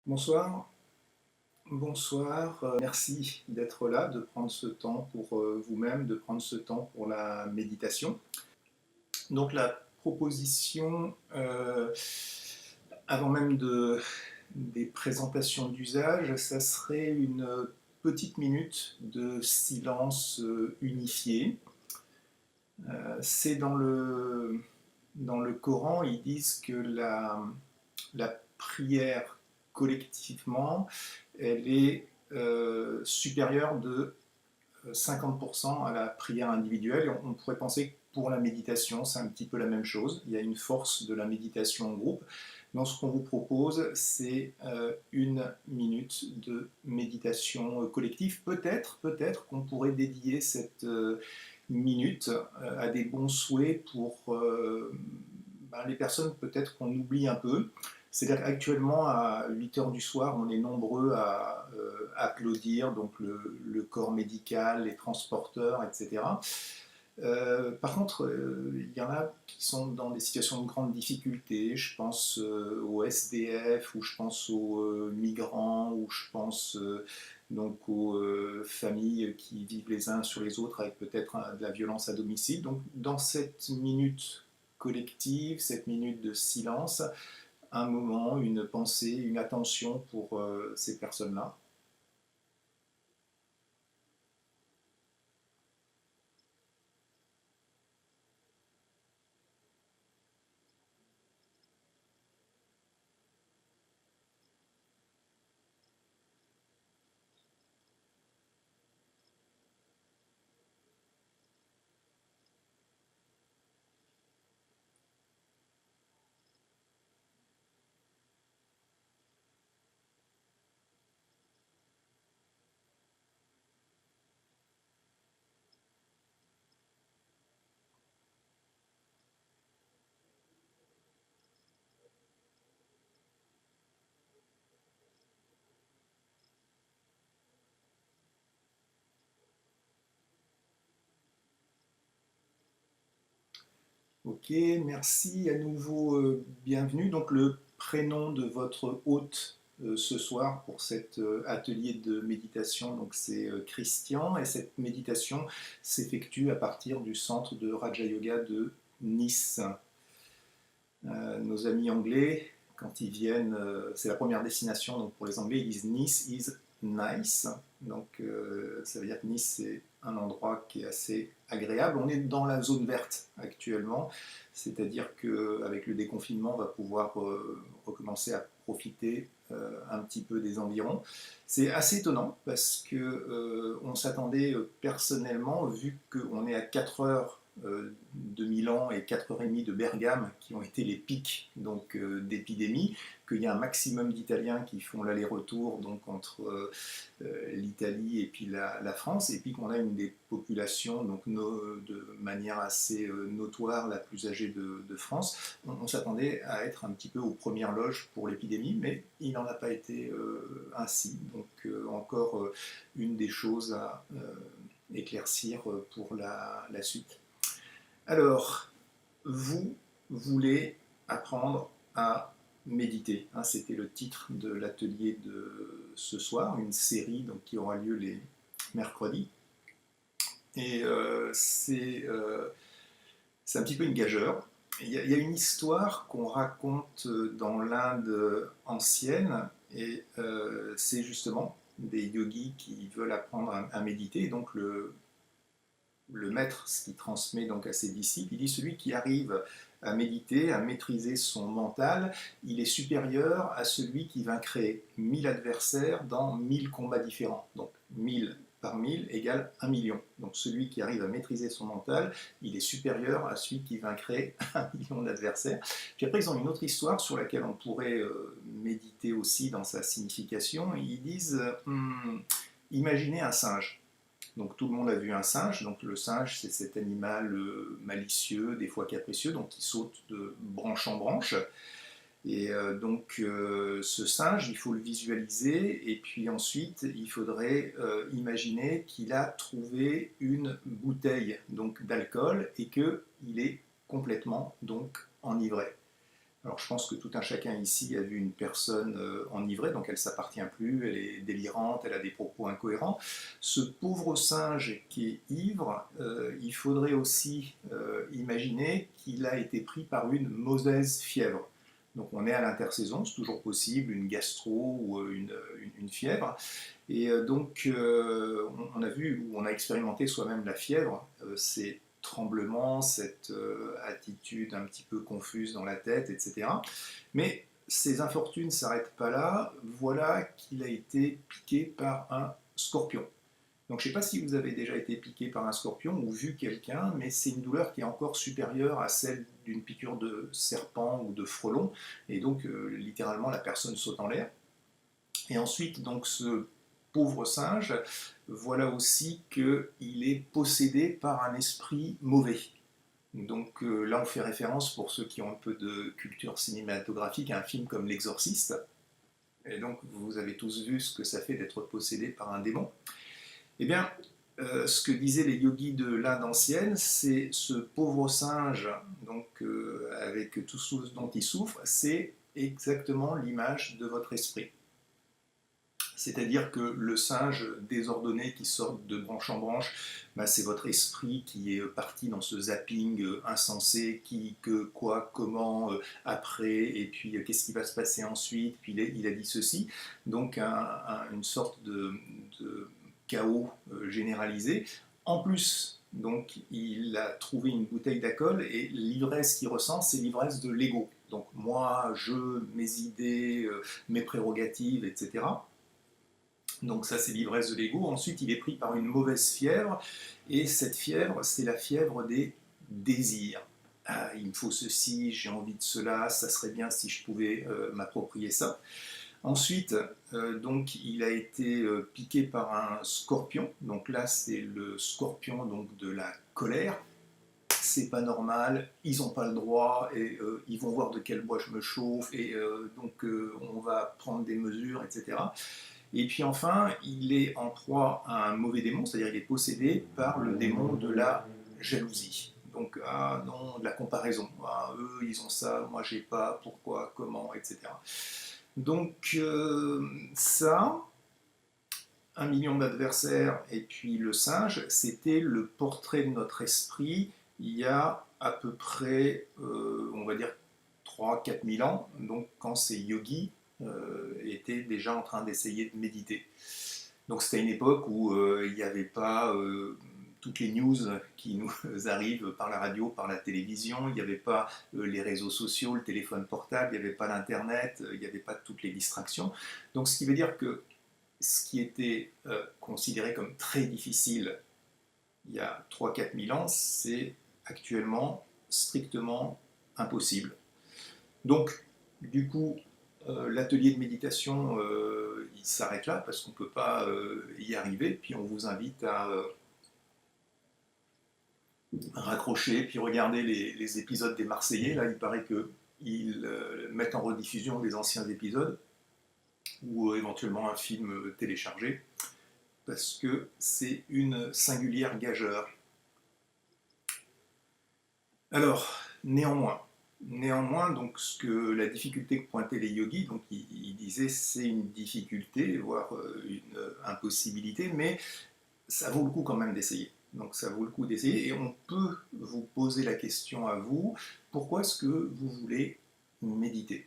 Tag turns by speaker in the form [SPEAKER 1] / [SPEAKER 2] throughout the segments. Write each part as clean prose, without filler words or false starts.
[SPEAKER 1] Bonsoir, bonsoir. Merci d'être là, de prendre ce temps pour vous-même, de prendre ce temps pour la méditation. Donc la proposition, avant même des présentations d'usage, ça serait une petite minute de silence unifié. C'est dans le Coran, ils disent que la prière collectivement, elle est supérieure de 50% à la prière individuelle. Et on pourrait penser que pour la méditation, c'est un petit peu la même chose. Il y a une force de la méditation en groupe. Donc ce qu'on vous propose, c'est une minute de méditation collective. Peut-être qu'on pourrait dédier cette minute à des bons souhaits pour les personnes peut-être qu'on oublie un peu. C'est-à-dire qu'actuellement, à 8 heures du soir, on est nombreux à applaudir donc le corps médical, les transporteurs, etc. Par contre, il y en a qui sont dans des situations de grande difficulté. Je pense aux SDF, ou je pense aux migrants, ou je pense donc aux familles qui vivent les uns sur les autres avec peut-être de la violence à domicile. Donc, dans cette minute collective, cette minute de silence, un moment, une pensée, une attention pour ces personnes-là. Ok, merci à nouveau, bienvenue. Donc le prénom de votre hôte ce soir pour cet atelier de méditation, donc c'est Christian, et cette méditation s'effectue à partir du centre de Raja Yoga de Nice. Nos amis anglais, quand ils viennent, c'est la première destination, donc pour les Anglais, ils disent Nice is nice. Donc ça veut dire que Nice, c'est un endroit qui est assez agréable. On est dans la zone verte actuellement, c'est-à-dire qu'avec le déconfinement, on va pouvoir recommencer à profiter un petit peu des environs. C'est assez étonnant parce que on s'attendait personnellement, vu qu'on est à 4 heures de Milan et 4h30 de Bergame, qui ont été les pics donc d'épidémie, qu'il y a un maximum d'Italiens qui font l'aller-retour donc entre l'Italie et puis la France, et puis qu'on a une des populations donc de manière assez notoire la plus âgée de France. On s'attendait à être un petit peu aux premières loges pour l'épidémie, mais il n'en a pas été ainsi. Donc encore une des choses à éclaircir pour la suite. Alors, vous voulez apprendre à méditer, hein, c'était le titre de l'atelier de ce soir, une série donc, qui aura lieu les mercredis. Et c'est un petit peu une gageure. Il y a une histoire qu'on raconte dans l'Inde ancienne, et c'est justement des yogis qui veulent apprendre à méditer. Et donc le maître, ce qu'il transmet donc à ses disciples, il dit celui qui arrive à méditer, à maîtriser son mental, il est supérieur à celui qui vaincrait 1000 adversaires dans 1000 combats différents. Donc 1000 par 1000 égale 1 million. Donc celui qui arrive à maîtriser son mental, il est supérieur à celui qui vaincrait 1 million d'adversaires. Puis après, ils ont une autre histoire sur laquelle on pourrait méditer aussi dans sa signification. Ils disent, imaginez un singe. Donc tout le monde a vu un singe. Donc le singe, c'est cet animal malicieux, des fois capricieux, donc qui saute de branche en branche. Et ce singe, il faut le visualiser, et puis ensuite, il faudrait imaginer qu'il a trouvé une bouteille donc d'alcool et qu'il est complètement donc enivré. Alors je pense que tout un chacun ici a vu une personne enivrée, donc elle ne s'appartient plus, elle est délirante, elle a des propos incohérents. Ce pauvre singe qui est ivre, il faudrait aussi imaginer qu'il a été pris par une mauvaise fièvre. Donc on est à l'intersaison, c'est toujours possible, une gastro ou une fièvre. Et donc on a vu, ou on a expérimenté soi-même la fièvre, c'est tremblements, cette attitude un petit peu confuse dans la tête, etc. Mais ces infortunes ne s'arrêtent pas là. Voilà qu'il a été piqué par un scorpion. Donc je ne sais pas si vous avez déjà été piqué par un scorpion ou vu quelqu'un, mais c'est une douleur qui est encore supérieure à celle d'une piqûre de serpent ou de frelon. Et donc littéralement la personne saute en l'air. Et ensuite, donc ce pauvre singe, voilà aussi qu'il est possédé par un esprit mauvais. Donc là, on fait référence, pour ceux qui ont un peu de culture cinématographique, à un film comme L'Exorciste. Et donc, vous avez tous vu ce que ça fait d'être possédé par un démon. Eh bien, ce que disaient les yogis de l'Inde ancienne, c'est ce pauvre singe, donc avec tout ce dont il souffre, c'est exactement l'image de votre esprit. C'est-à-dire que le singe désordonné qui sort de branche en branche, bah, c'est votre esprit qui est parti dans ce zapping insensé, qui, que, quoi, comment, après, et puis qu'est-ce qui va se passer ensuite, puis il a dit ceci. Donc une sorte de chaos généralisé. En plus, donc, il a trouvé une bouteille d'alcool et l'ivresse qu'il ressent, c'est l'ivresse de l'ego. Donc moi, je, mes idées, mes prérogatives, etc. Donc ça, c'est l'ivresse de l'ego. Ensuite, il est pris par une mauvaise fièvre. Et cette fièvre, c'est la fièvre des désirs. Ah, il me faut ceci, j'ai envie de cela, ça serait bien si je pouvais m'approprier ça. Ensuite, donc, il a été piqué par un scorpion. Donc là, c'est le scorpion donc, de la colère. C'est pas normal, ils n'ont pas le droit, et ils vont voir de quel bois je me chauffe, et donc on va prendre des mesures, etc. Et puis enfin, il est en proie à un mauvais démon, c'est-à-dire il est possédé par le démon de la jalousie. Donc, ah non, de la comparaison. Ah, eux, ils ont ça, moi j'ai pas, pourquoi, comment, etc. Donc, ça, 1 million d'adversaires et puis le singe, c'était le portrait de notre esprit il y a à peu près, on va dire, 3 000 à 4 000 ans, donc quand ces yogis étaient déjà en train d'essayer de méditer. Donc c'était une époque où il n'y avait pas toutes les news qui nous arrivent par la radio, par la télévision, il n'y avait pas les réseaux sociaux, le téléphone portable, il n'y avait pas l'internet, il n'y avait pas toutes les distractions. Donc ce qui veut dire que ce qui était considéré comme très difficile il y a 3 000 à 4 000 ans, c'est actuellement strictement impossible. Donc, du coup, l'atelier de méditation, il s'arrête là parce qu'on ne peut pas y arriver. Puis on vous invite à raccrocher, puis regarder les épisodes des Marseillais. Là, il paraît qu'ils mettent en rediffusion des anciens épisodes ou éventuellement un film téléchargé parce que c'est une singulière gageure. Alors, néanmoins, donc la difficulté que pointaient les yogis, donc ils disaient c'est une difficulté, voire une impossibilité, mais ça vaut le coup quand même d'essayer. Donc ça vaut le coup d'essayer et on peut vous poser la question à vous, pourquoi est-ce que vous voulez méditer?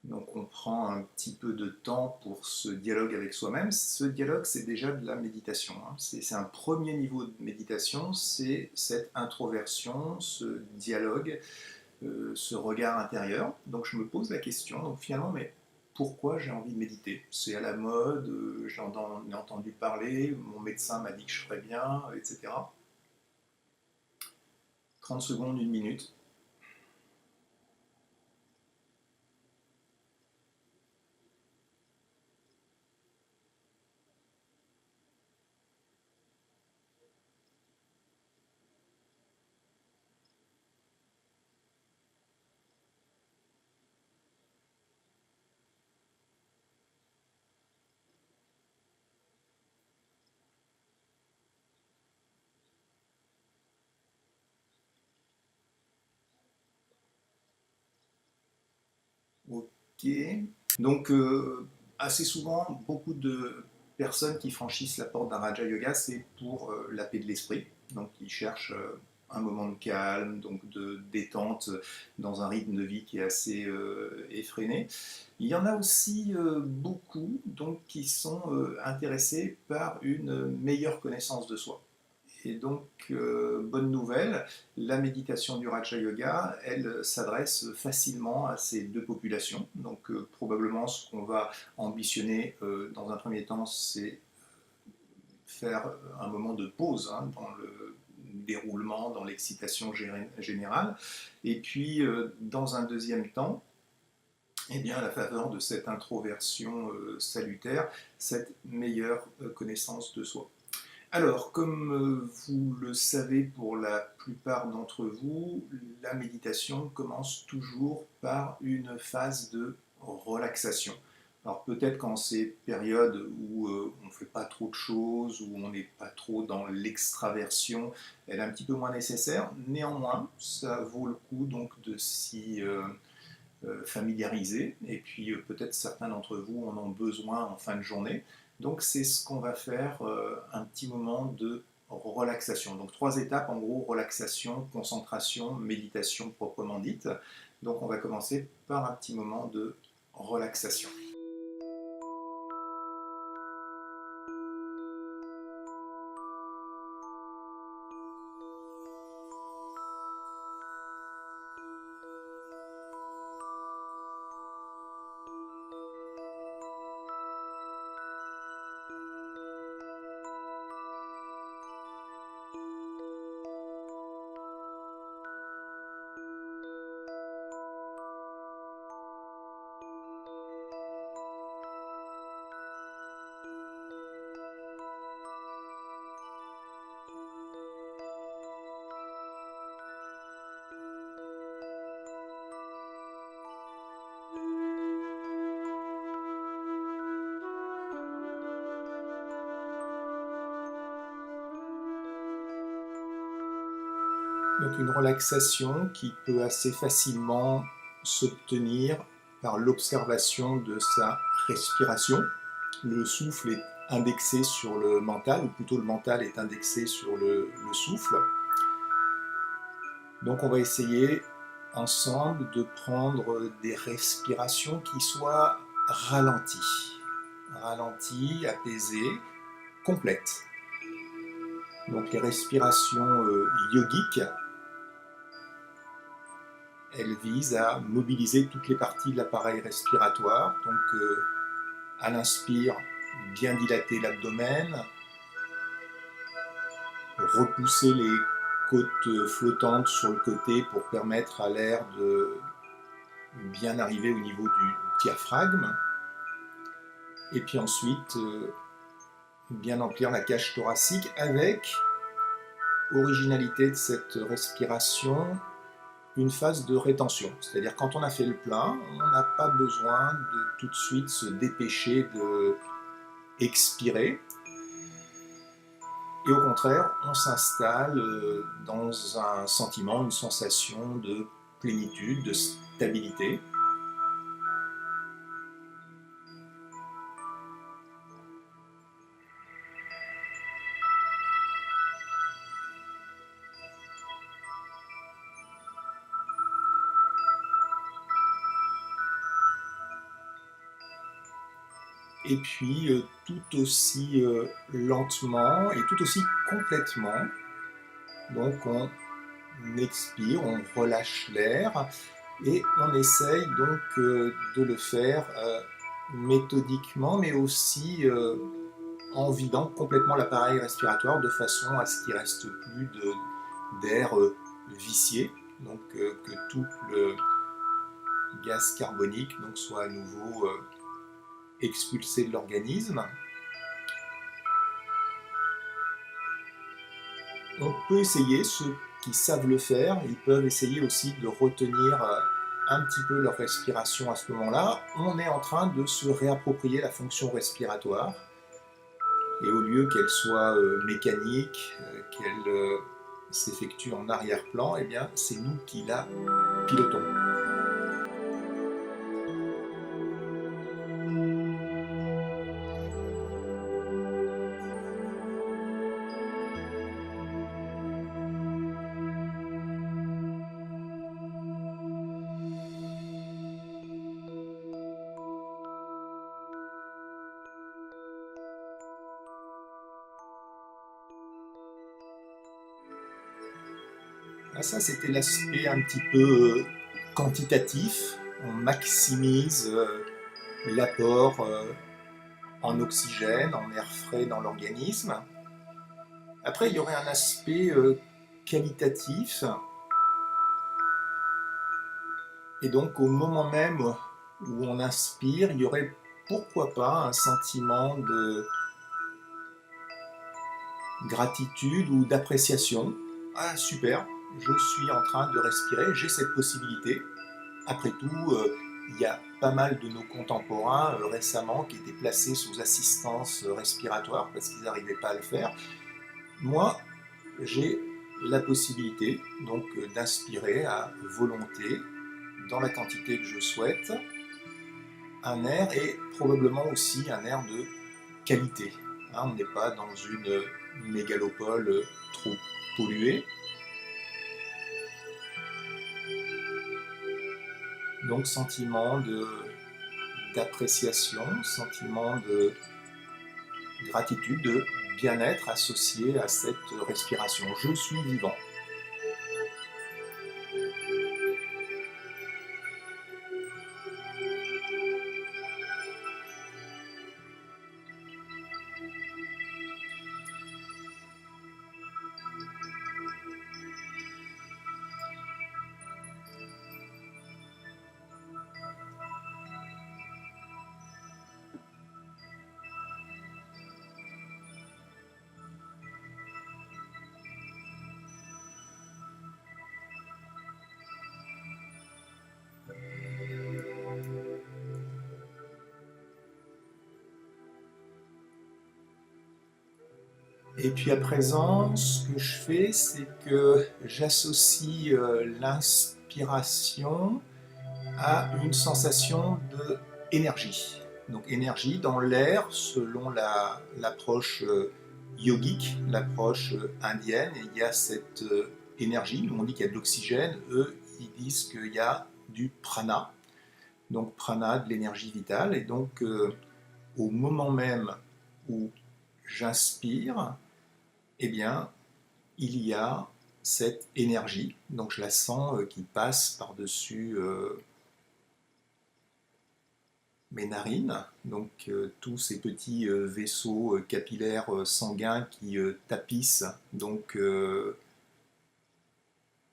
[SPEAKER 1] Donc on prend un petit peu de temps pour ce dialogue avec soi-même. Ce dialogue, c'est déjà de la méditation. Hein. C'est un premier niveau de méditation, c'est cette introversion, ce dialogue, ce regard intérieur. Donc je me pose la question, donc finalement, mais pourquoi j'ai envie de méditer? C'est à la mode, j'en ai entendu parler, mon médecin m'a dit que je ferais bien, etc. 30 secondes, 1 minute. Ok. Donc, assez souvent, beaucoup de personnes qui franchissent la porte d'un Raja Yoga, c'est pour la paix de l'esprit. Donc, ils cherchent un moment de calme, donc de détente dans un rythme de vie qui est assez effréné. Il y en a aussi beaucoup donc, qui sont intéressés par une meilleure connaissance de soi. Et donc, bonne nouvelle, la méditation du Raja Yoga, elle s'adresse facilement à ces deux populations. Donc, probablement, ce qu'on va ambitionner dans un premier temps, c'est faire un moment de pause hein, dans le déroulement, dans l'excitation générale. Et puis, dans un deuxième temps, eh bien, à la faveur de cette introversion salutaire, cette meilleure connaissance de soi. Alors, comme vous le savez pour la plupart d'entre vous, la méditation commence toujours par une phase de relaxation. Alors peut-être qu'en ces périodes où on ne fait pas trop de choses, où on n'est pas trop dans l'extraversion, elle est un petit peu moins nécessaire. Néanmoins, ça vaut le coup donc de s'y familiariser. Et puis peut-être certains d'entre vous en ont besoin en fin de journée. Donc c'est ce qu'on va faire, un petit moment de relaxation. Donc 3 étapes en gros, relaxation, concentration, méditation proprement dite. Donc on va commencer par un petit moment de relaxation. Donc une relaxation qui peut assez facilement s'obtenir par l'observation de sa respiration. Le souffle est indexé sur le mental, ou plutôt le mental est indexé sur le souffle. Donc on va essayer ensemble de prendre des respirations qui soient ralenties, apaisées, complètes. Donc les respirations yogiques, elles visent à mobiliser toutes les parties de l'appareil respiratoire. Donc à l'inspire, bien dilater l'abdomen, repousser les côtes flottantes sur le côté pour permettre à l'air de bien arriver au niveau du diaphragme. Et puis ensuite, bien emplir la cage thoracique avec, originalité de cette respiration, une phase de rétention. C'est-à-dire quand on a fait le plein, on n'a pas besoin de tout de suite se dépêcher de expirer. Et au contraire, on s'installe dans un sentiment, une sensation de plénitude, de stabilité. Et puis tout aussi lentement et tout aussi complètement. Donc on expire, on relâche l'air et on essaye donc de le faire méthodiquement, mais aussi en vidant complètement l'appareil respiratoire de façon à ce qu'il ne reste plus d'air vicié, donc que tout le gaz carbonique donc, soit à nouveau expulsé de l'organisme. On peut essayer, ceux qui savent le faire, ils peuvent essayer aussi de retenir un petit peu leur respiration à ce moment-là. On est en train de se réapproprier la fonction respiratoire. Et au lieu qu'elle soit mécanique, qu'elle s'effectue en arrière-plan, eh bien c'est nous qui la pilotons. Ah, ça, c'était l'aspect un petit peu quantitatif. On maximise l'apport en oxygène, en air frais dans l'organisme. Après, il y aurait un aspect qualitatif. Et donc, au moment même où on inspire, il y aurait pourquoi pas un sentiment de gratitude ou d'appréciation. Ah, super, je suis en train de respirer, j'ai cette possibilité. Après tout, il y a pas mal de nos contemporains récemment qui étaient placés sous assistance respiratoire parce qu'ils n'arrivaient pas à le faire. Moi, j'ai la possibilité donc d'inspirer à volonté, dans la quantité que je souhaite, un air et probablement aussi un air de qualité. Hein, on n'est pas dans une mégalopole trop polluée. Donc sentiment d'appréciation, sentiment de gratitude, de bien-être associé à cette respiration. Je suis vivant. Et puis à présent, ce que je fais, c'est que j'associe l'inspiration à une sensation d'énergie. Donc énergie dans l'air selon l'approche yogique, l'approche indienne, et il y a cette énergie. Nous on dit qu'il y a de l'oxygène, eux ils disent qu'il y a du prana, donc prana de l'énergie vitale, et donc au moment même où j'inspire, eh bien il y a cette énergie, donc je la sens qui passe par-dessus mes narines, donc tous ces petits vaisseaux capillaires sanguins qui tapissent donc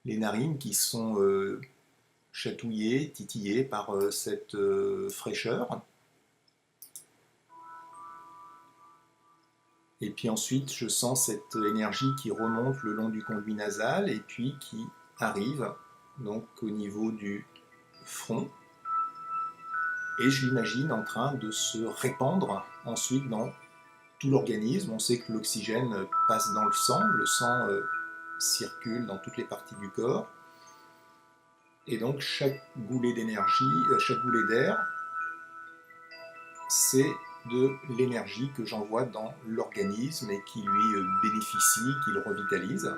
[SPEAKER 1] les narines qui sont chatouillées, titillées par cette fraîcheur. Et puis ensuite, je sens cette énergie qui remonte le long du conduit nasal et puis qui arrive donc au niveau du front. Et je l'imagine en train de se répandre ensuite dans tout l'organisme. On sait que l'oxygène passe dans le sang circule dans toutes les parties du corps. Et donc chaque goulet d'énergie, chaque goulet d'air, c'est de l'énergie que j'envoie dans l'organisme et qui lui bénéficie, qui le revitalise.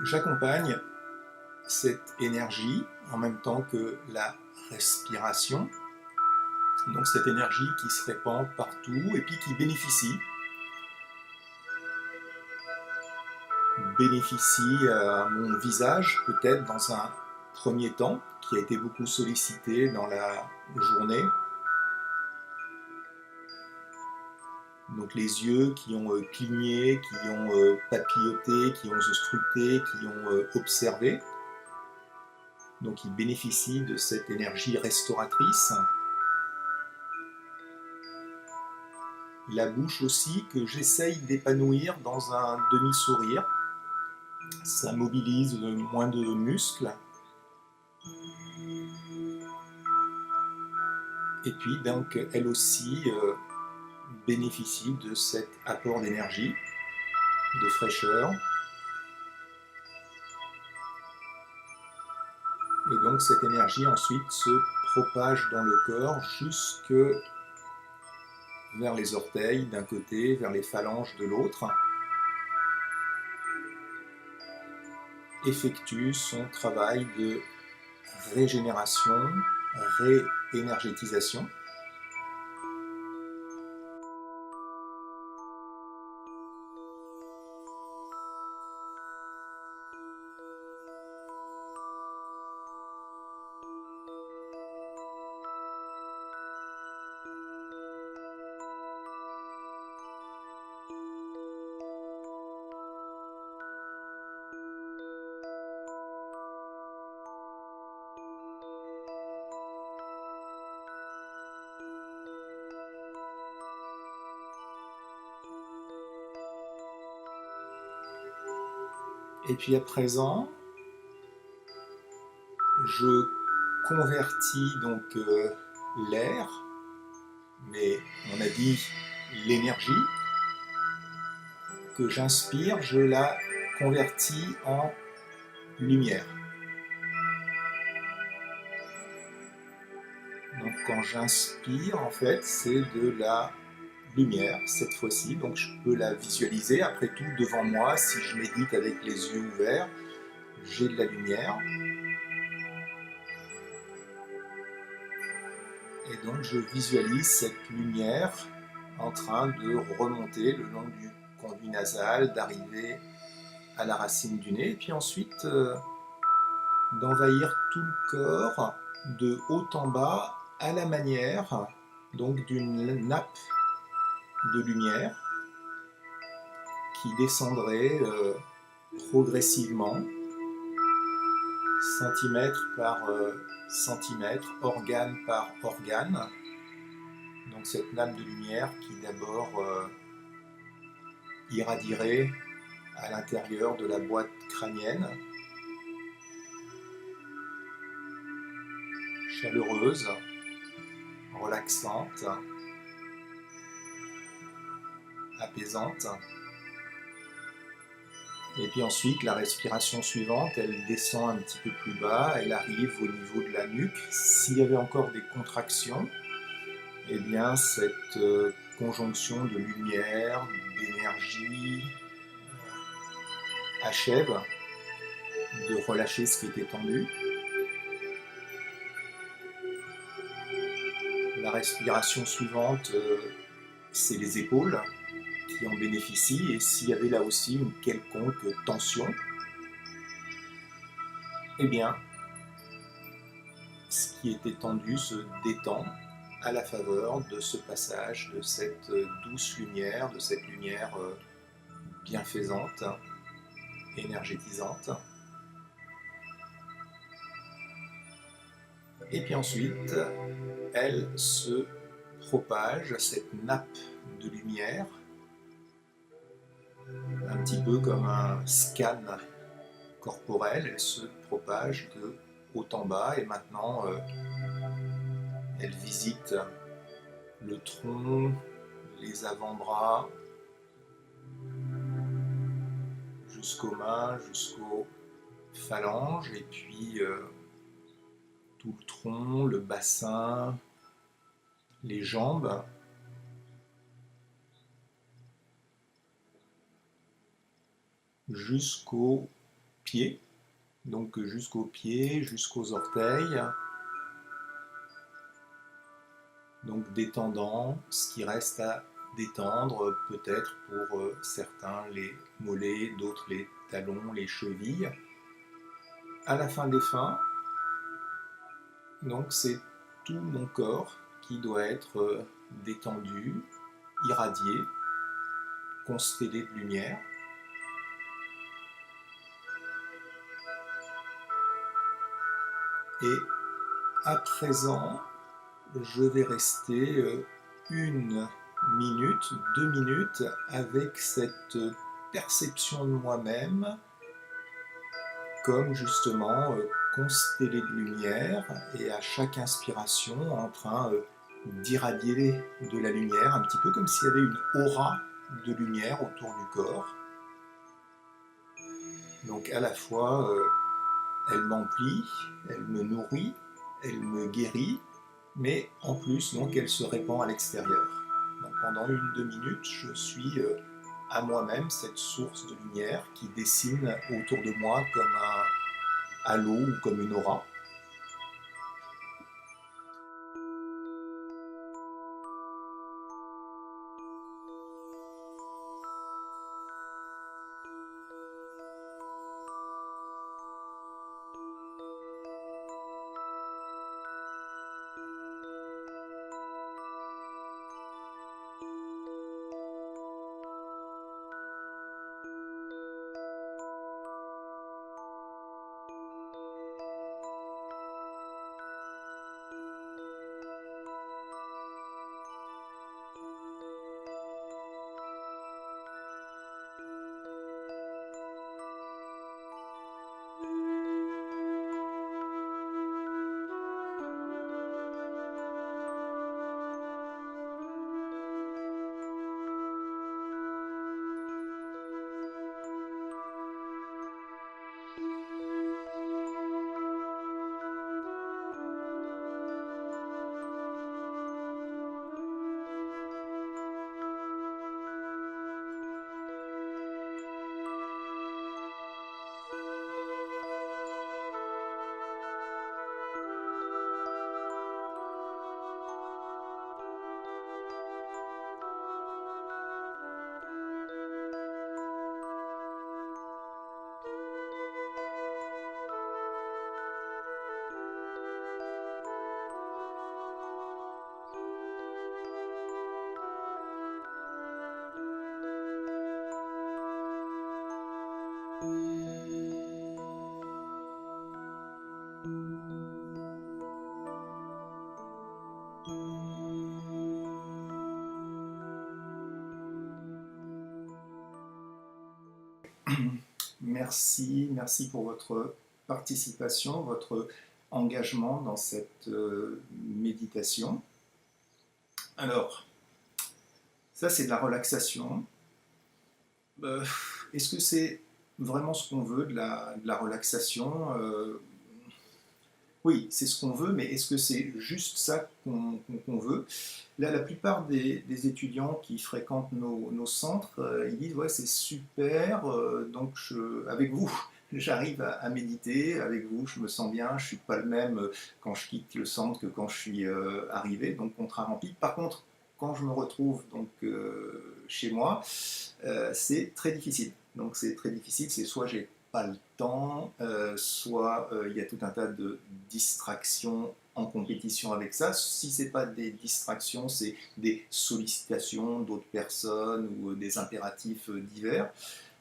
[SPEAKER 1] J'accompagne cette énergie en même temps que la respiration. Donc cette énergie qui se répand partout et puis qui bénéficie à mon visage peut-être dans un premier temps qui a été beaucoup sollicité dans la journée. Donc les yeux qui ont cligné, qui ont papilloté, qui ont scruté, qui ont observé. Donc ils bénéficient de cette énergie restauratrice. La bouche aussi que j'essaye d'épanouir dans un demi-sourire. Ça mobilise moins de muscles. Et puis donc elle aussi bénéficie de cet apport d'énergie, de fraîcheur. Et donc cette énergie ensuite se propage dans le corps jusque vers les orteils d'un côté, vers les phalanges de l'autre, effectue son travail de régénération, réénergétisation. Et puis à présent, je convertis donc l'air, mais on a dit l'énergie que j'inspire, je la convertis en lumière. Donc quand j'inspire, en fait, c'est de la lumière cette fois-ci, donc je peux la visualiser. Après tout, devant moi, si je médite avec les yeux ouverts, j'ai de la lumière. Et donc je visualise cette lumière en train de remonter le long du conduit nasal, d'arriver à la racine du nez, et puis ensuite d'envahir tout le corps de haut en bas à la manière donc d'une nappe de lumière qui descendrait progressivement, centimètre par centimètre, organe par organe. Donc cette nappe de lumière qui d'abord irradierait à l'intérieur de la boîte crânienne, chaleureuse, relaxante, apaisante. Et puis ensuite, la respiration suivante, elle descend un petit peu plus bas, elle arrive au niveau de la nuque. S'il y avait encore des contractions, eh bien cette conjonction de lumière, d'énergie achève de relâcher ce qui était tendu. La respiration suivante, c'est les épaules qui en bénéficient, et s'il y avait là aussi une quelconque tension, eh bien, ce qui était tendu se détend à la faveur de ce passage, de cette douce lumière, de cette lumière bienfaisante, énergétisante. Et puis ensuite, elle se propage, cette nappe de lumière, un petit peu comme un scan corporel, elle se propage de haut en bas, et maintenant elle visite le tronc, les avant-bras, jusqu'aux mains, jusqu'aux phalanges, et puis tout le tronc, le bassin, les jambes. Jusqu'aux pieds, donc jusqu'aux pieds, jusqu'aux orteils, donc détendant ce qui reste à détendre, peut-être pour certains les mollets, d'autres les talons, les chevilles. À la fin des fins, donc c'est tout mon corps qui doit être détendu, irradié, constellé de lumière. Et à présent, je vais rester 1 minute, 2 minutes avec cette perception de moi-même comme justement constellé de lumière, et à chaque inspiration en train d'irradier de la lumière, un petit peu comme s'il y avait une aura de lumière autour du corps. Donc à la fois elle m'emplit, elle me nourrit, elle me guérit, mais en plus donc elle se répand à l'extérieur. Donc pendant 1-2 minutes, je suis à moi-même cette source de lumière qui dessine autour de moi comme un halo ou comme une aura. Merci pour votre participation, votre engagement dans cette méditation. Alors, ça c'est de la relaxation. Est-ce que c'est vraiment ce qu'on veut, de la relaxation Oui, c'est ce qu'on veut, mais est-ce que c'est juste ça qu'on veut? Là, la plupart des étudiants qui fréquentent nos centres, ils disent ouais, c'est super, donc avec vous, j'arrive à méditer, avec vous, je me sens bien, je ne suis pas le même quand je quitte le centre que quand je suis arrivé, donc contrat rempli. Par contre, quand je me retrouve donc chez moi, c'est très difficile. Donc c'est très difficile, c'est soit j'ai pas le temps, soit il y a tout un tas de distractions en compétition avec ça. Si ce n'est pas des distractions, c'est des sollicitations d'autres personnes ou des impératifs divers.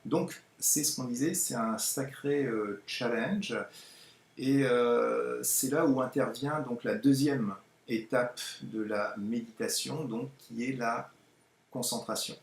[SPEAKER 1] Donc c'est ce qu'on disait, c'est un sacré challenge. Et c'est là où intervient donc la deuxième étape de la méditation, donc, qui est la concentration.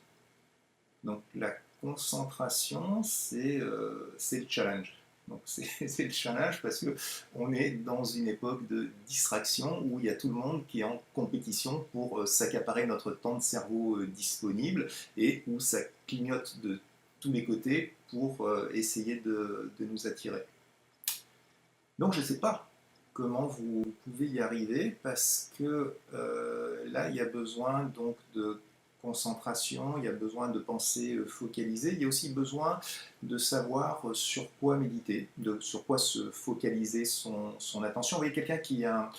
[SPEAKER 1] Donc la concentration, c'est le challenge. Donc c'est le challenge parce qu'on est dans une époque de distraction où il y a tout le monde qui est en compétition pour s'accaparer notre temps de cerveau disponible et où ça clignote de tous les côtés pour essayer de nous attirer. Donc je ne sais pas comment vous pouvez y arriver parce que là il y a besoin donc de concentration, il y a besoin de pensée focalisée, il y a aussi besoin de savoir sur quoi méditer, sur quoi se focaliser son attention. Vous voyez, quelqu'un qui a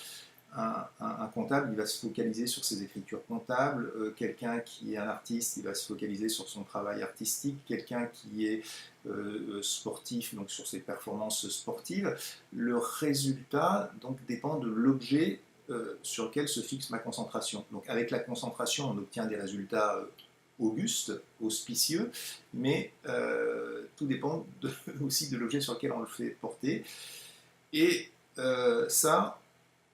[SPEAKER 1] un comptable, il va se focaliser sur ses écritures comptables. Quelqu'un qui est un artiste, il va se focaliser sur son travail artistique. Quelqu'un qui est sportif, donc sur ses performances sportives. Le résultat donc, dépend de l'objet sur lequel se fixe ma concentration. Donc avec la concentration, on obtient des résultats augustes, auspicieux, mais tout dépend aussi de l'objet sur lequel on le fait porter. Et ça,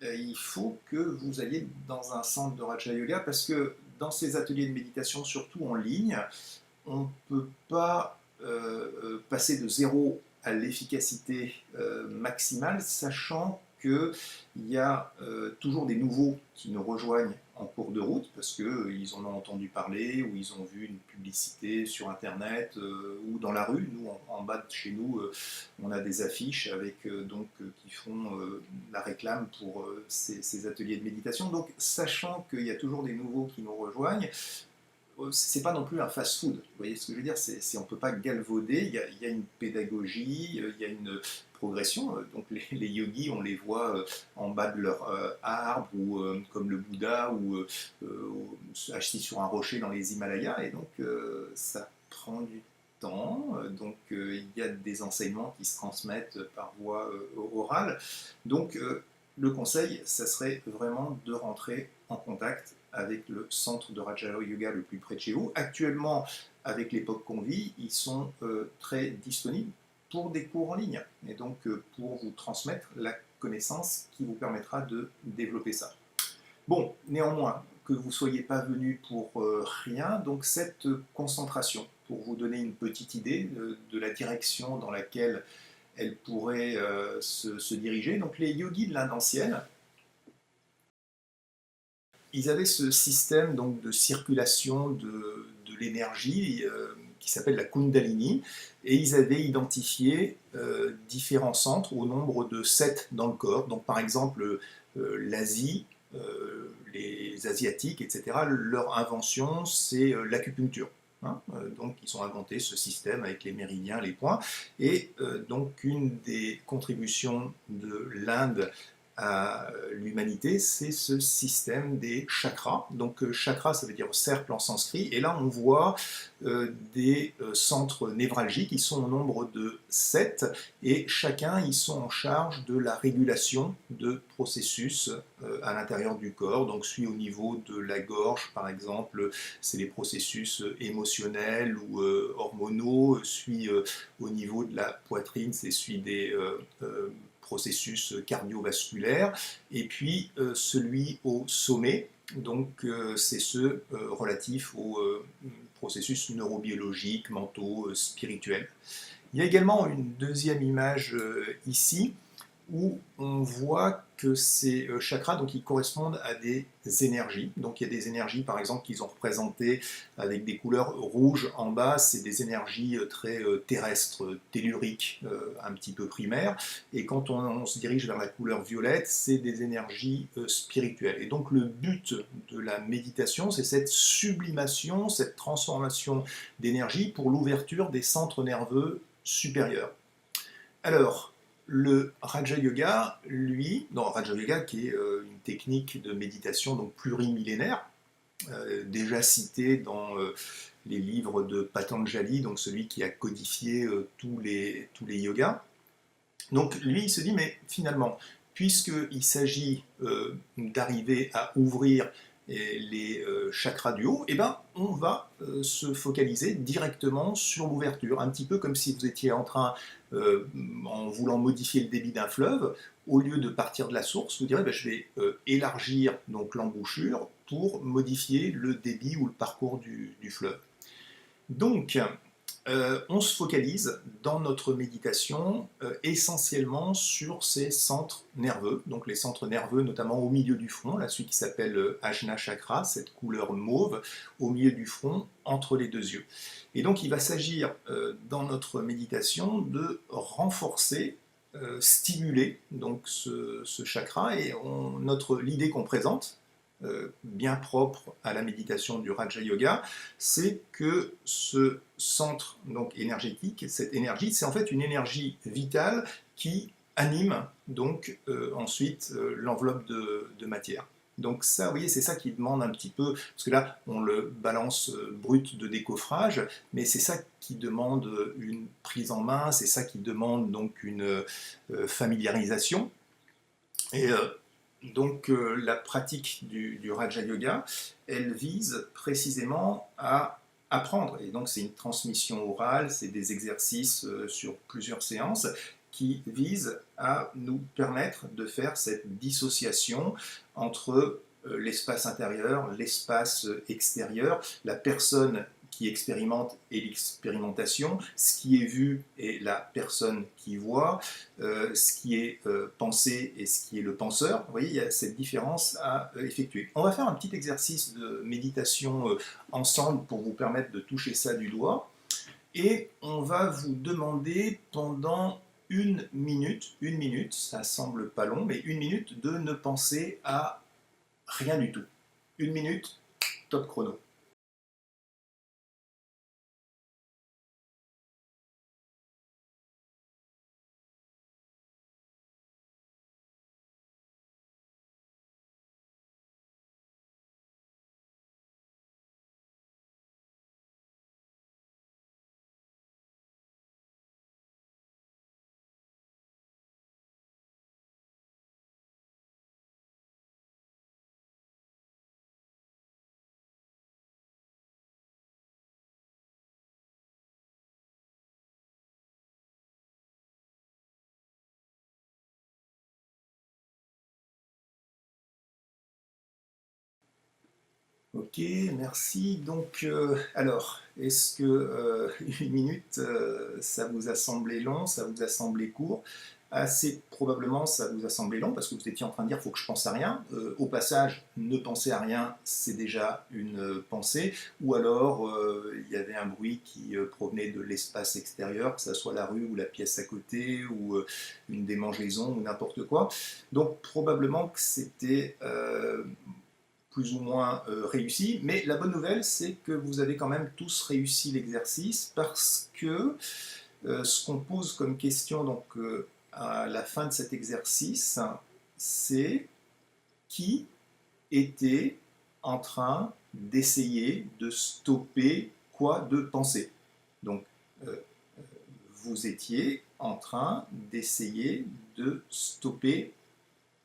[SPEAKER 1] il faut que vous alliez dans un centre de Raja Yoga parce que dans ces ateliers de méditation, surtout en ligne, on ne peut pas passer de zéro à l'efficacité maximale, sachant qu'il y a toujours des nouveaux qui nous rejoignent en cours de route parce qu'ils en ont entendu parler ou ils ont vu une publicité sur internet ou dans la rue. Nous, en bas de chez nous, on a des affiches avec, qui font la réclame pour ces ateliers de méditation. Donc, sachant qu'il y a toujours des nouveaux qui nous rejoignent, c'est pas non plus un fast-food. Vous voyez ce que je veux dire? On ne peut pas galvauder. Il y a une pédagogie, il y a une progression. Donc les yogis, on les voit en bas de leur arbre, ou comme le Bouddha, ou assis sur un rocher dans les Himalayas. Et donc ça prend du temps. Donc il y a des enseignements qui se transmettent par voie orale. Donc le conseil, ça serait vraiment de rentrer en contact avec le centre de Raja Yoga le plus près de chez vous. Actuellement, avec l'époque qu'on vit, ils sont très disponibles pour des cours en ligne, et donc pour vous transmettre la connaissance qui vous permettra de développer ça. Bon, néanmoins, que vous ne soyez pas venu pour rien, donc cette concentration, pour vous donner une petite idée de la direction dans laquelle elle pourrait se diriger. Donc les yogis de l'Inde ancienne, ils avaient ce système donc, de circulation de l'énergie qui s'appelle la Kundalini, et ils avaient identifié différents centres au nombre de 7 dans le corps. Donc par exemple l'Asie, les Asiatiques, etc., leur invention, c'est l'acupuncture. Hein, donc ils ont inventé ce système avec les méridiens, les points, et donc une des contributions de l'Inde à l'humanité, c'est ce système des chakras. Donc chakra, ça veut dire cercle en sanskrit, et là on voit des centres névralgiques, ils sont au nombre de 7, et chacun, ils sont en charge de la régulation de processus à l'intérieur du corps. Donc celui au niveau de la gorge, par exemple, c'est les processus émotionnels ou hormonaux. Celui au niveau de la poitrine, c'est celui des processus cardiovasculaires, et puis celui au sommet, donc c'est ceux relatifs aux processus neurobiologiques, mentaux, spirituels. Il y a également une deuxième image ici, où on voit que ces chakras, donc, ils correspondent à des énergies. Donc il y a des énergies, par exemple, qu'ils ont représentées avec des couleurs rouges en bas, c'est des énergies très terrestres, telluriques, un petit peu primaires. Et quand on se dirige vers la couleur violette, c'est des énergies spirituelles. Et donc le but de la méditation, c'est cette sublimation, cette transformation d'énergie pour l'ouverture des centres nerveux supérieurs. Alors, le Raja Yoga, lui, non, Raja Yoga qui est une technique de méditation donc plurimillénaire, déjà citée dans les livres de Patanjali, donc celui qui a codifié tous les yogas. Donc lui, il se dit, mais finalement, puisqu'il s'agit d'arriver à ouvrir les chakras du haut, eh ben, on va se focaliser directement sur l'ouverture, un petit peu comme si vous étiez en train, en voulant modifier le débit d'un fleuve, au lieu de partir de la source, vous direz, ben, je vais élargir donc l'embouchure pour modifier le débit ou le parcours du fleuve. Donc, on se focalise dans notre méditation essentiellement sur ces centres nerveux, donc les centres nerveux notamment au milieu du front, là celui qui s'appelle Ajna Chakra, cette couleur mauve au milieu du front entre les deux yeux. Et donc il va s'agir dans notre méditation de renforcer, stimuler donc ce chakra, et l'idée qu'on présente, bien propre à la méditation du Raja Yoga, c'est que ce centre donc énergétique, cette énergie, c'est en fait une énergie vitale qui anime donc ensuite l'enveloppe de matière. Donc ça, vous voyez, c'est ça qui demande un petit peu, parce que là, on le balance brut de décoffrage, mais c'est ça qui demande une prise en main, c'est ça qui demande donc une familiarisation. Et donc la pratique du Raja Yoga, elle vise précisément à apprendre. Et donc c'est une transmission orale, c'est des exercices sur plusieurs séances qui visent à nous permettre de faire cette dissociation entre l'espace intérieur, l'espace extérieur, la personne qui expérimente et l'expérimentation, ce qui est vu et la personne qui voit, ce qui est pensé et ce qui est le penseur. Vous voyez, il y a cette différence à effectuer. On va faire un petit exercice de méditation ensemble pour vous permettre de toucher ça du doigt. Et on va vous demander pendant une minute, ça semble pas long, mais une minute, de ne penser à rien du tout. Une minute, top chrono. Ok, merci. Donc, alors, est-ce que une minute, ça vous a semblé long, ça vous a semblé court? Assez probablement, ça vous a semblé long parce que vous étiez en train de dire, faut que je pense à rien. Au passage, ne penser à rien, c'est déjà une pensée. Ou alors, il y avait un bruit qui provenait de l'espace extérieur, que ce soit la rue ou la pièce à côté, ou une démangeaison ou n'importe quoi. Donc, probablement que c'était plus ou moins réussi. Mais la bonne nouvelle, c'est que vous avez quand même tous réussi l'exercice parce que ce qu'on pose comme question donc, à la fin de cet exercice, c'est qui était en train d'essayer de stopper quoi de penser. Donc, euh, vous étiez en train d'essayer de stopper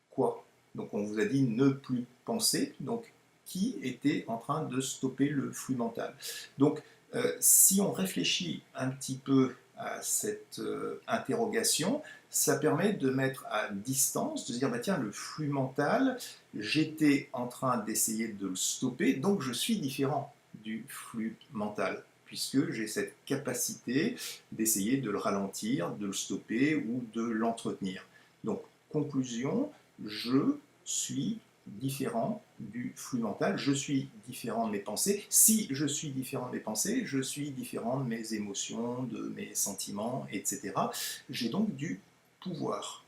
[SPEAKER 1] quoi. Donc on vous a dit ne plus penser, donc qui était en train de stopper le flux mental. Donc si on réfléchit un petit peu à cette interrogation, ça permet de mettre à distance, de se dire bah tiens, le flux mental, j'étais en train d'essayer de le stopper, donc je suis différent du flux mental puisque j'ai cette capacité d'essayer de le ralentir, de le stopper ou de l'entretenir. Donc, conclusion, je suis différent du flux mental, je suis différent de mes pensées. Si je suis différent de mes pensées, je suis différent de mes émotions, de mes sentiments, etc. J'ai donc du pouvoir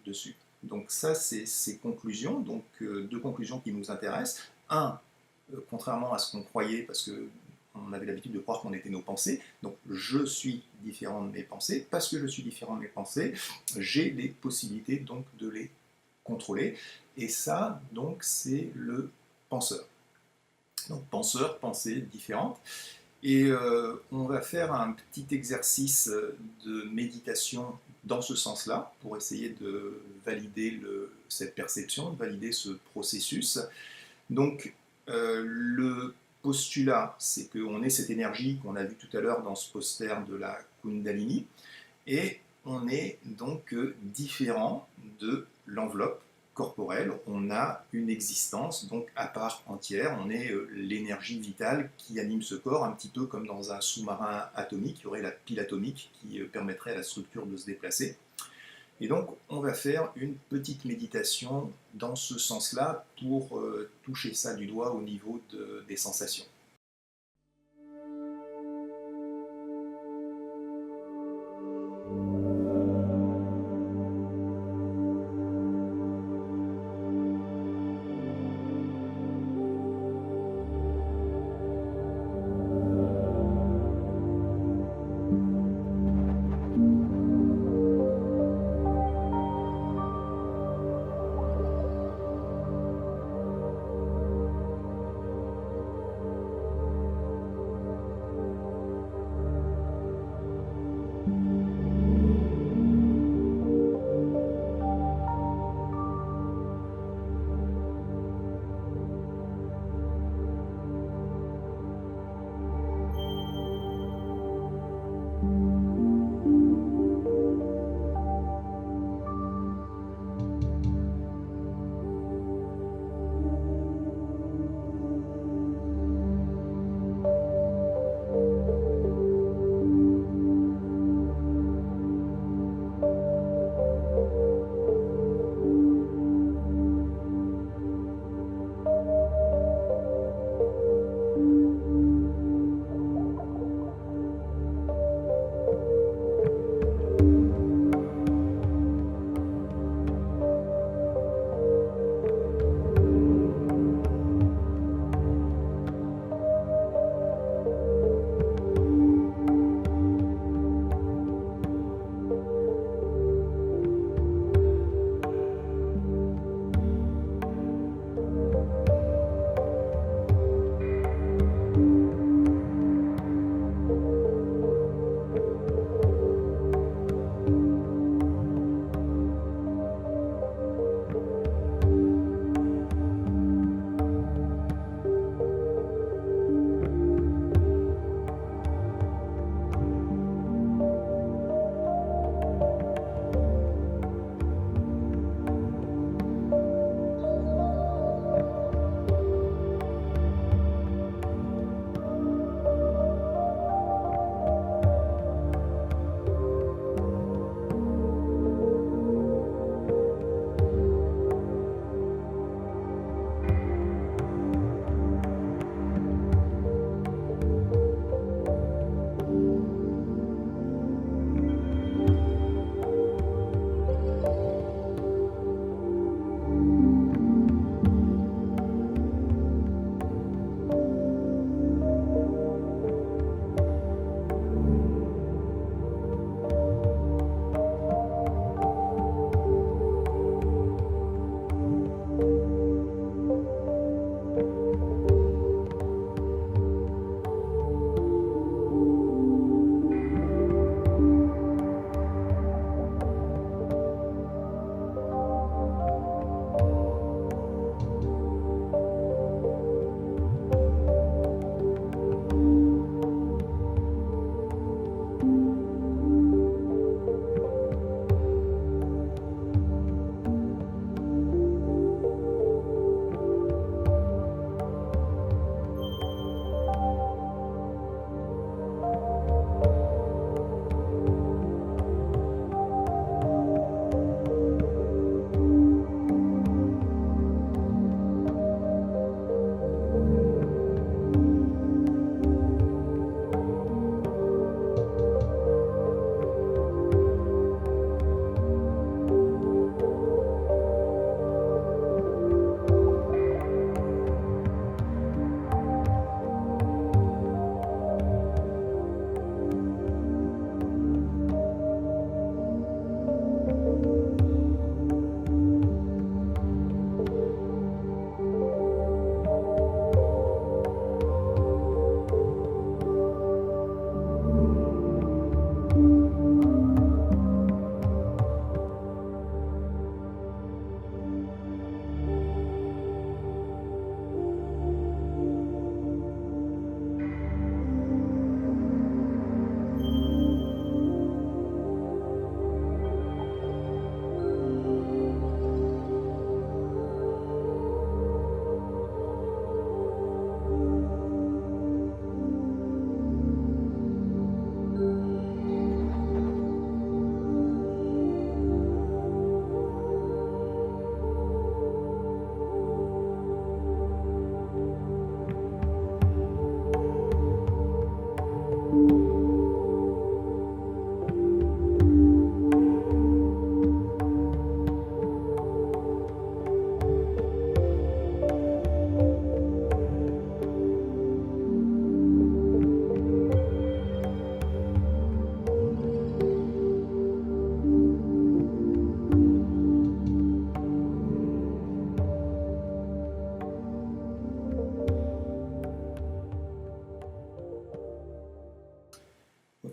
[SPEAKER 1] dessus. Donc ça, c'est ces conclusions, donc deux conclusions qui nous intéressent. Un, contrairement à ce qu'on croyait, parce que on avait l'habitude de croire qu'on était nos pensées, donc je suis différent de mes pensées, parce que je suis différent de mes pensées, j'ai les possibilités donc de les contrôler, et ça, donc, c'est le penseur. Donc penseur, pensée différente, et on va faire un petit exercice de méditation dans ce sens-là, pour essayer de valider cette perception, de valider ce processus. Donc, le postulat, c'est qu'on est cette énergie qu'on a vue tout à l'heure dans ce poster de la Kundalini, et on est donc différent de l'enveloppe corporelle. On a une existence donc à part entière. On est l'énergie vitale qui anime ce corps, un petit peu comme dans un sous-marin atomique. Il y aurait la pile atomique qui permettrait à la structure de se déplacer. Et donc, on va faire une petite méditation dans ce sens-là pour toucher ça du doigt au niveau des sensations.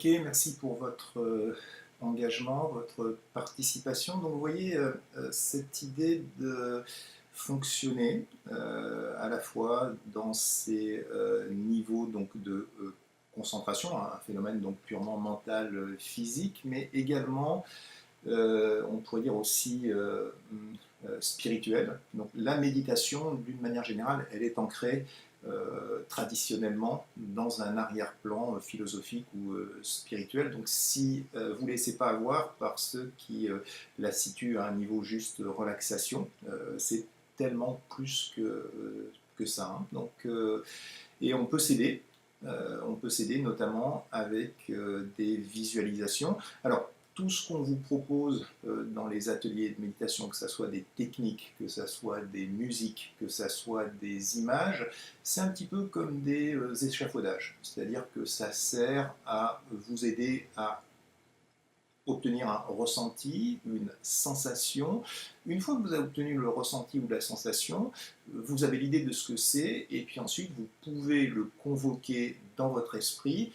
[SPEAKER 1] Ok, merci pour votre engagement, votre participation. Donc vous voyez, cette idée de fonctionner à la fois dans ces niveaux donc, de concentration, hein, un phénomène donc purement mental, physique, mais également, on pourrait dire aussi spirituel. Donc la méditation, d'une manière générale, elle est ancrée traditionnellement dans un arrière-plan philosophique ou spirituel. Donc si vous ne laissez pas avoir par ceux qui la situent à un niveau juste relaxation, c'est tellement plus que ça. Hein. Donc, et on peut s'aider notamment avec des visualisations. Alors, tout ce qu'on vous propose dans les ateliers de méditation, que ce soit des techniques, que ce soit des musiques, que ce soit des images, c'est un petit peu comme des échafaudages. C'est-à-dire que ça sert à vous aider à obtenir un ressenti, une sensation. Une fois que vous avez obtenu le ressenti ou la sensation, vous avez l'idée de ce que c'est, et puis ensuite vous pouvez le convoquer dans votre esprit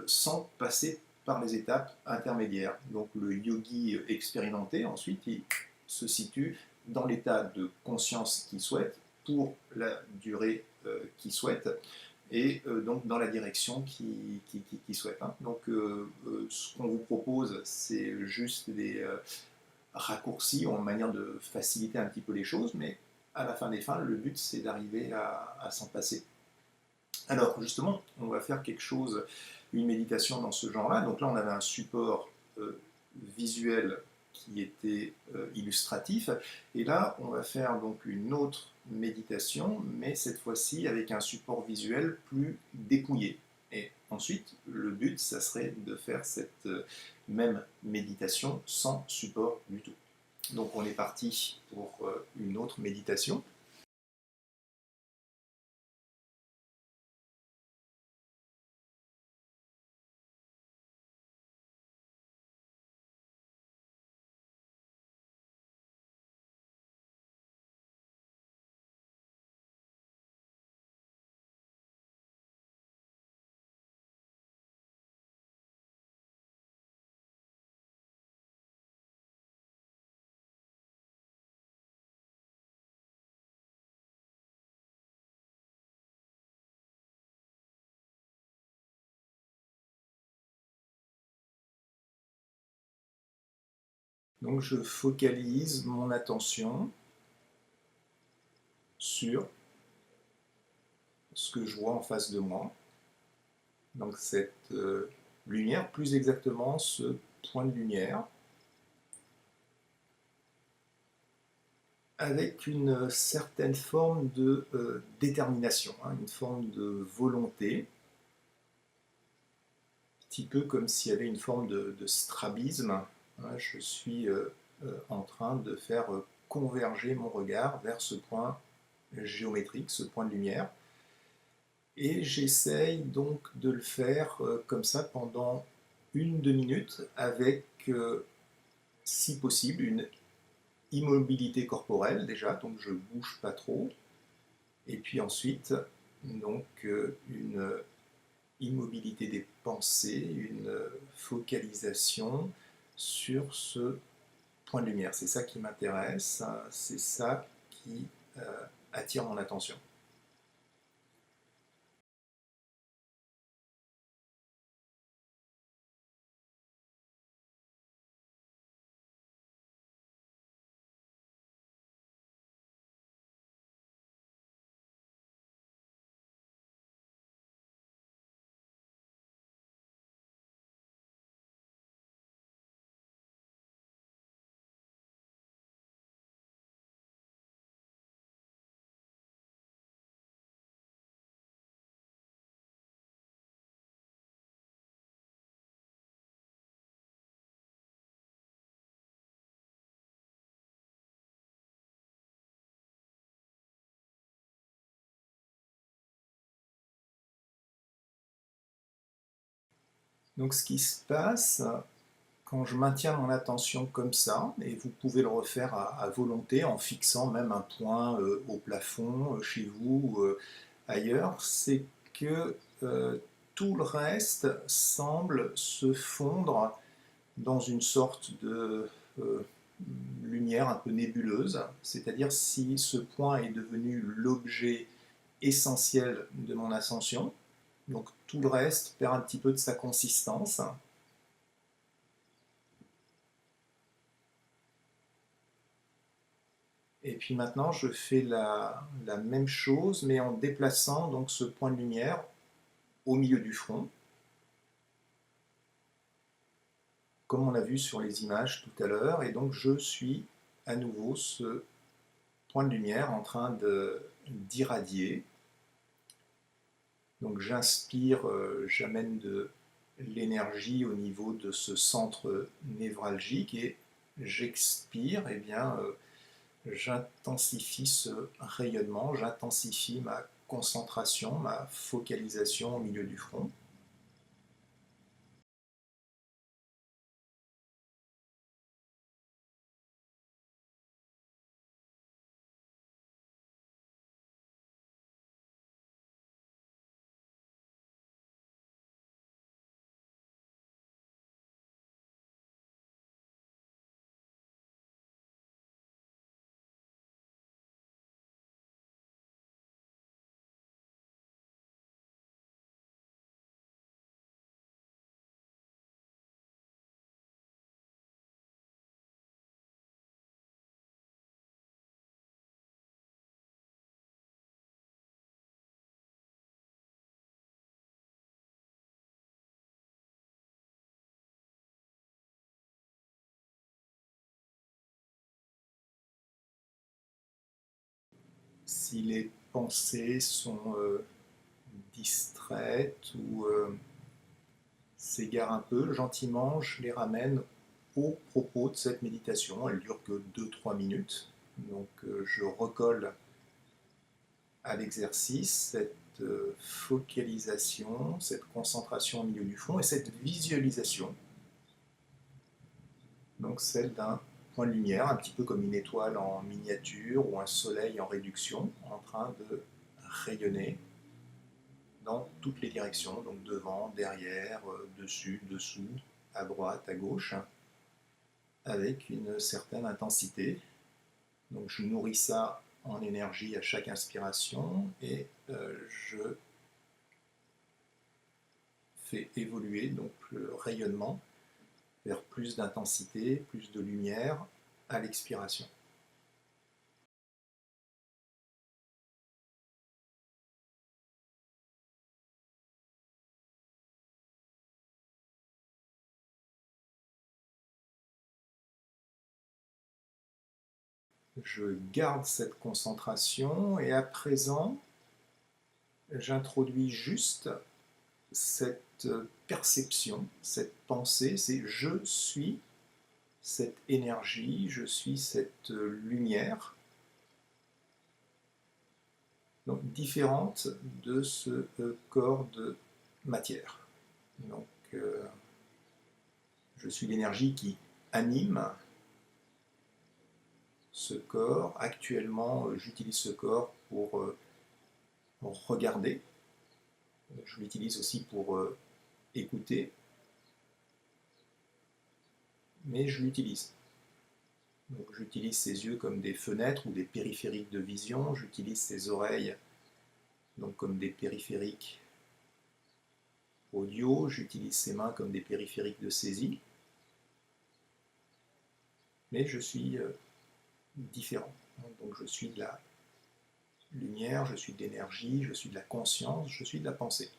[SPEAKER 1] sans passer par les étapes intermédiaires. Donc le yogi expérimenté, ensuite, il se situe dans l'état de conscience qu'il souhaite pour la durée qu'il souhaite et donc dans la direction qu'il souhaite. Hein. Donc ce qu'on vous propose, c'est juste des raccourcis en manière de faciliter un petit peu les choses, mais à la fin des fins, le but c'est d'arriver à s'en passer. Alors justement, on va faire quelque chose, une méditation dans ce genre-là. Donc là, on avait un support visuel qui était illustratif. Et là, on va faire donc une autre méditation, mais cette fois-ci avec un support visuel plus dépouillé. Et ensuite, le but, ça serait de faire cette même méditation sans support du tout. Donc on est parti pour une autre méditation. Donc je focalise mon attention sur ce que je vois en face de moi. Donc cette lumière, plus exactement ce point de lumière, avec une certaine forme de détermination, hein, une forme de volonté, un petit peu comme s'il y avait une forme de strabisme. Hein, je suis en train de faire converger mon regard vers ce point géométrique, ce point de lumière. Et j'essaye donc de le faire comme ça pendant 1-2 minutes avec, si possible, une immobilité corporelle déjà, donc je ne bouge pas trop. Et puis ensuite, donc une immobilité des pensées, une focalisation sur ce point de lumière. C'est ça qui m'intéresse, c'est ça qui attire mon attention. Donc ce qui se passe quand je maintiens mon attention comme ça, et vous pouvez le refaire à volonté en fixant même un point au plafond, chez vous, ailleurs, c'est que tout le reste semble se fondre dans une sorte de lumière un peu nébuleuse, c'est-à-dire si ce point est devenu l'objet essentiel de mon ascension, donc tout le reste perd un petit peu de sa consistance. Et puis maintenant, je fais la même chose, mais en déplaçant donc ce point de lumière au milieu du front, comme on a vu sur les images tout à l'heure. Et donc je suis à nouveau ce point de lumière en train d'irradier. Donc j'inspire, j'amène de l'énergie au niveau de ce centre névralgique et j'expire, et bien j'intensifie ce rayonnement, j'intensifie ma concentration, ma focalisation au milieu du front. Si les pensées sont distraites ou s'égarent un peu, gentiment, je les ramène au propos de cette méditation. Elle dure que 2-3 minutes. Donc je recolle à l'exercice cette focalisation, cette concentration au milieu du front et cette visualisation, donc celle d'un point de lumière, un petit peu comme une étoile en miniature ou un soleil en réduction, en train de rayonner dans toutes les directions, donc devant, derrière, dessus, dessous, à droite, à gauche, avec une certaine intensité. Donc je nourris ça en énergie à chaque inspiration et je fais évoluer donc le rayonnement vers plus d'intensité, plus de lumière à l'expiration. Je garde cette concentration et à présent, j'introduis juste cette perception, cette pensée, c'est je suis cette énergie, je suis cette lumière, donc différente de ce corps de matière. Donc je suis l'énergie qui anime ce corps. Actuellement, j'utilise ce corps pour regarder. Je l'utilise aussi pour écouter, mais je l'utilise. Donc j'utilise ses yeux comme des fenêtres ou des périphériques de vision, j'utilise ses oreilles donc comme des périphériques audio, j'utilise ses mains comme des périphériques de saisie, mais je suis différent. Donc je suis de la lumière, je suis de l'énergie, je suis de la conscience, je suis de la pensée.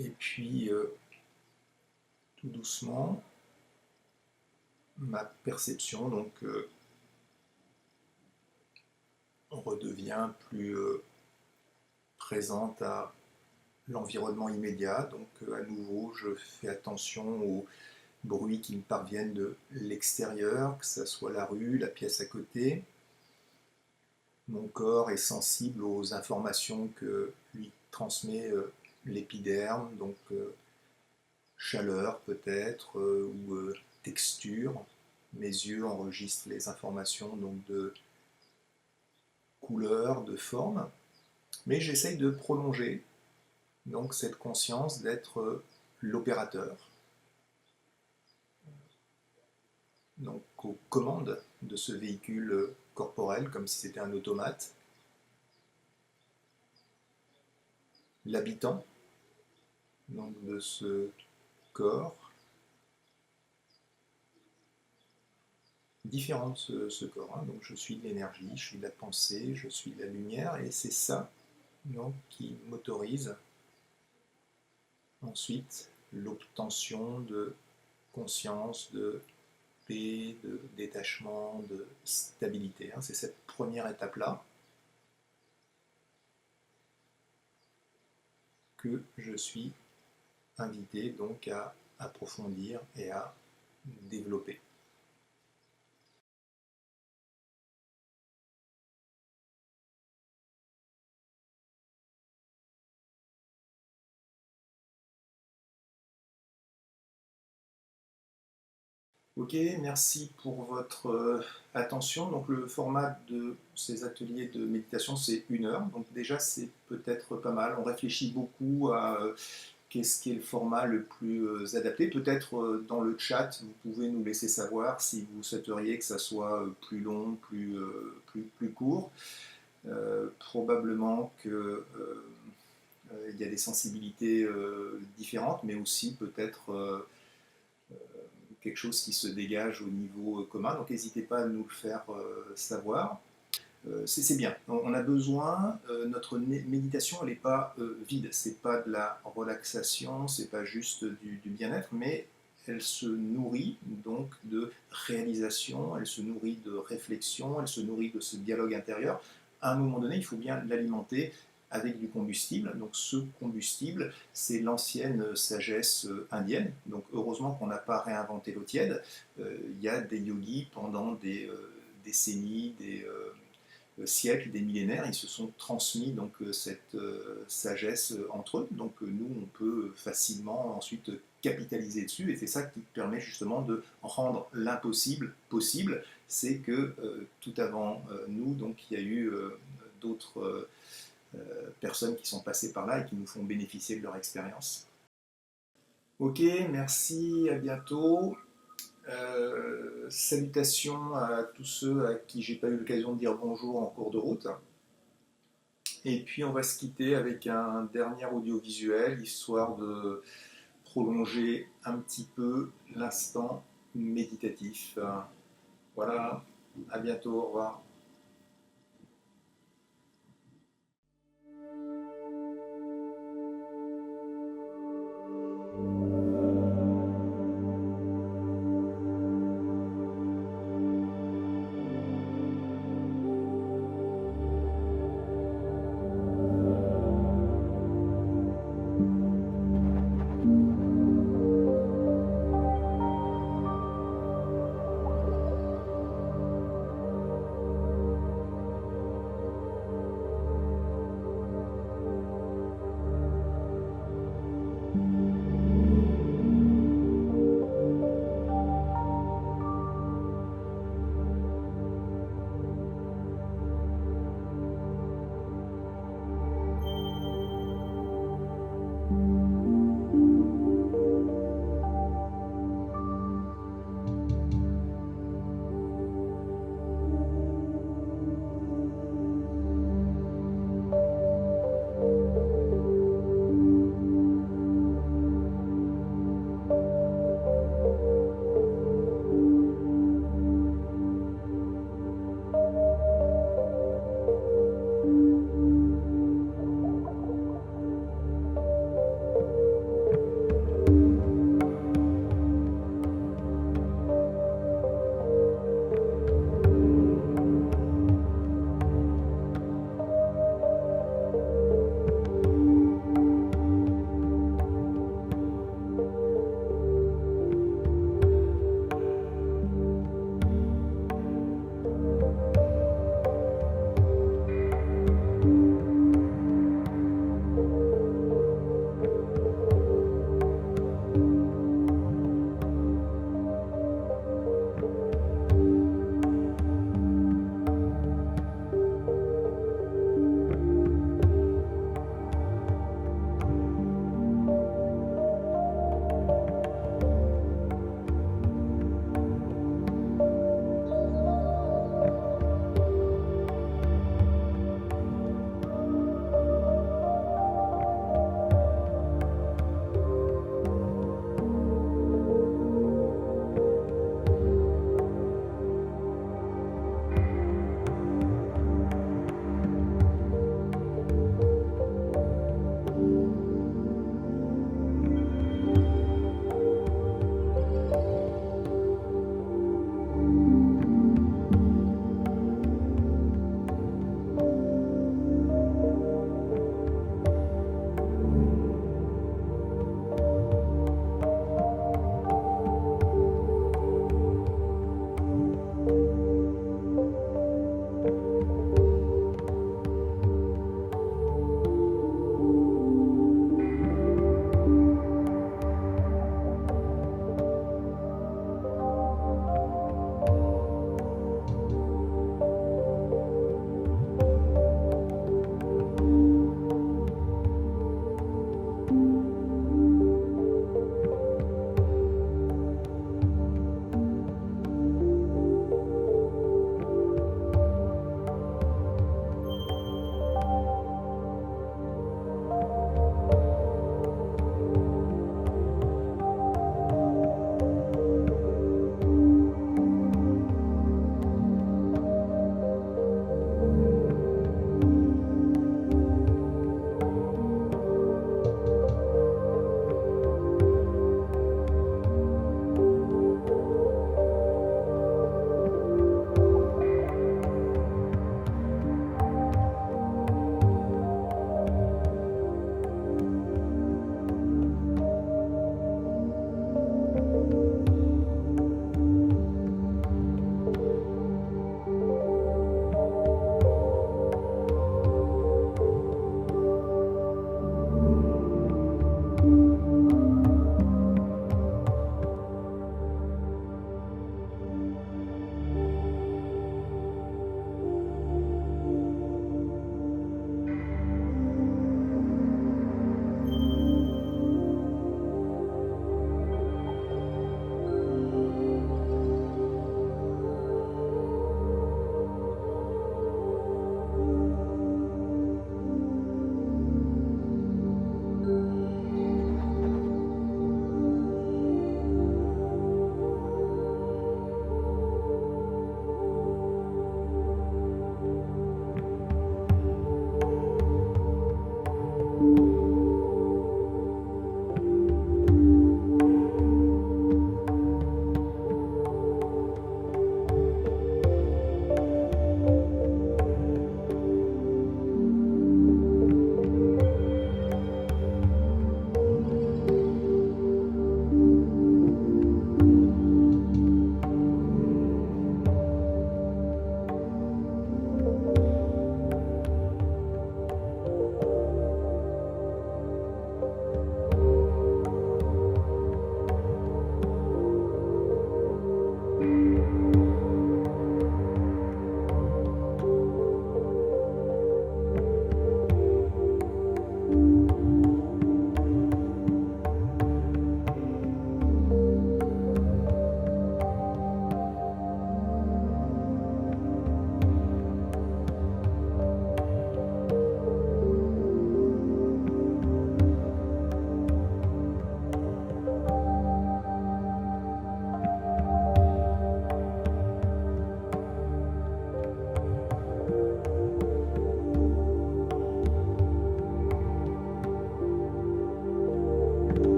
[SPEAKER 1] Et puis, tout doucement, ma perception donc redevient plus présente à l'environnement immédiat. Donc à nouveau, je fais attention aux bruits qui me parviennent de l'extérieur, que ce soit la rue, la pièce à côté. Mon corps est sensible aux informations que lui transmet l'épiderme, donc chaleur peut-être, ou texture. Mes yeux enregistrent les informations donc de couleur, de forme, mais j'essaye de prolonger donc cette conscience d'être l'opérateur, donc aux commandes de ce véhicule corporel, comme si c'était un automate, l'habitant donc de ce corps, différent de ce corps. Hein. Donc je suis de l'énergie, je suis de la pensée, je suis de la lumière, et c'est ça donc, qui m'autorise ensuite l'obtention de conscience, de paix, de détachement, de stabilité. Hein. C'est cette première étape-là que je suis invité donc à approfondir et à développer. Ok, merci pour votre attention. Donc le format de ces ateliers de méditation, c'est 1 heure. Donc déjà, c'est peut-être pas mal. On réfléchit beaucoup à qu'est-ce qui est le format le plus adapté. Peut-être dans le chat, vous pouvez nous laisser savoir si vous souhaiteriez que ça soit plus long, plus court. Probablement que il y a des sensibilités différentes, mais aussi peut-être quelque chose qui se dégage au niveau commun. Donc n'hésitez pas à nous le faire savoir. C'est bien. On a besoin, notre méditation, elle n'est pas vide, c'est pas de la relaxation, c'est pas juste du bien-être, mais elle se nourrit donc de réalisation, elle se nourrit de réflexion, elle se nourrit de ce dialogue intérieur. À un moment donné, il faut bien l'alimenter avec du combustible. Donc ce combustible, c'est l'ancienne sagesse indienne. Donc heureusement qu'on n'a pas réinventé l'eau tiède. Il y a des yogis pendant des décennies, des siècles, des millénaires, ils se sont transmis donc cette sagesse entre eux. Donc nous, on peut facilement ensuite capitaliser dessus, et c'est ça qui permet justement de rendre l'impossible possible. C'est que tout avant nous, donc il y a eu d'autres personnes qui sont passées par là et qui nous font bénéficier de leur expérience. Ok, merci, à bientôt. Salutations à tous ceux à qui j'ai pas eu l'occasion de dire bonjour en cours de route. Et puis on va se quitter avec un dernier audiovisuel, histoire de prolonger un petit peu l'instant méditatif. Voilà, à bientôt, au revoir.